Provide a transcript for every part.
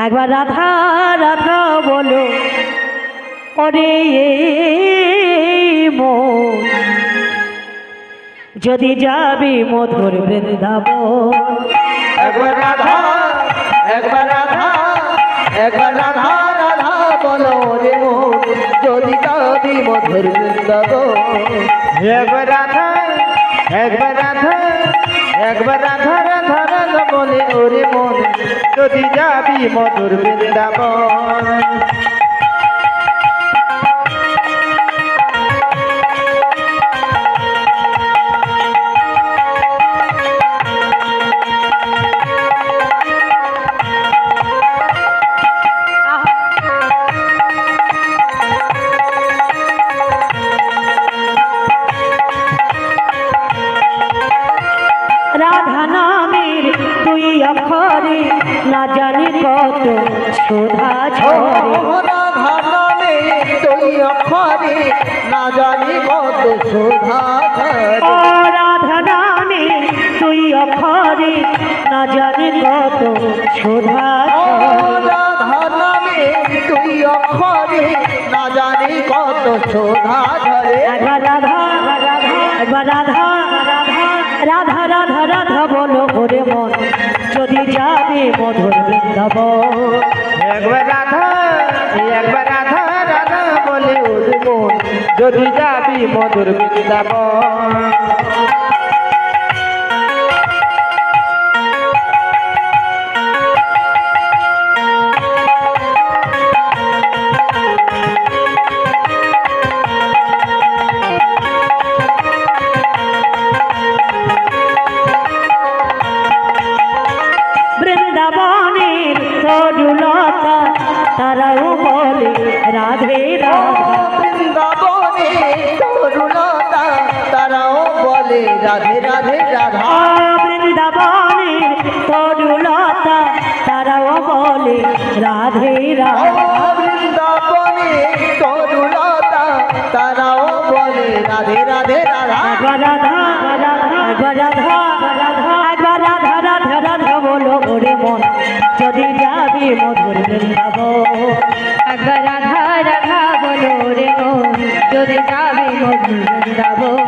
একবার রাধা রাধা বলো ওরে মন, যদি যাবি মধুর বৃন্দাবন। একবার রাধা একবার রাধা একবার রাধা রাধা বলো রে মন, যদি যাবি মধুর বৃন্দাবন। একবার রাধা একবার রাধা একবার রাধা রাধা রাধা বলে ওরে মন, যদি যাবি মধুর বৃন্দাবন। রাধা নামের তুই অক্ষরে না জানি কত শোধা ঝরে। রাধা নামে তুই অক্ষরে না জানি কত শোভা ঝরে। ও রাধা নামের তুই অক্ষরে না জানি কত শোধা ঝরে। রাধা নামে তুই অক্ষরে না জানি কত শোভা ঝরে। একবার রাধা একবার রাধা রাধা রাধা রাধা বলো ওরে মন, যদি যাবে মধুর বৃন্দাবন। একবার রাধা একবার রাধা রাধা বলে ওরে মন, যদি যাবি মধুর বৃন্দাবন। বৃন্দাবনের তরুলতা তারাও বলে রাধে রাধা। বৃন্দাবনে তরুলতা তারাও বলে রাধে রাধে রাধা। বৃন্দাবনের তরুলতা তারাও বলে রাধে রাধা। বৃন্দাবনে তরুলতা তারাও বলে রাধে রাধে রাধা। একবার রাধা একবার রাধা একবার রাধা রাধা রাধা বলো ওরে মন, যদি যাবি মধুর বৃন্দাবন। একবার রাধা রাধা বলো ওরে মন, যদি যাবি মধুর বৃন্দাবন।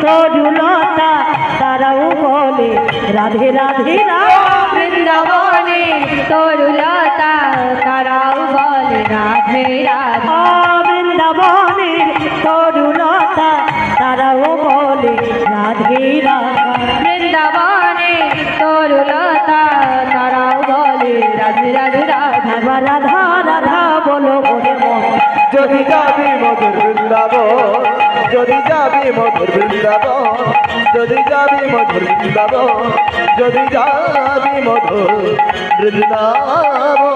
তরুলতা তারাও বলে রাধে রাধে রাধা। বৃন্দাবনে তরুলতা তারাও বলে রাধে রাধা। বৃন্দাবনের তরুলতা তারাও বলে রাধে রাধা। বৃন্দাবনে তরুলতা তারাও বলে রাধে রাধে রাধা। রাধা রাধা বলো ওরে মন, যদি যাবি মধুর বৃন্দাবন, যদি যাবি মধুর বৃন্দাবন, যদি যাবি মধুর বৃন্দাবন, যদি যাবি মধুর বৃন্দাবন।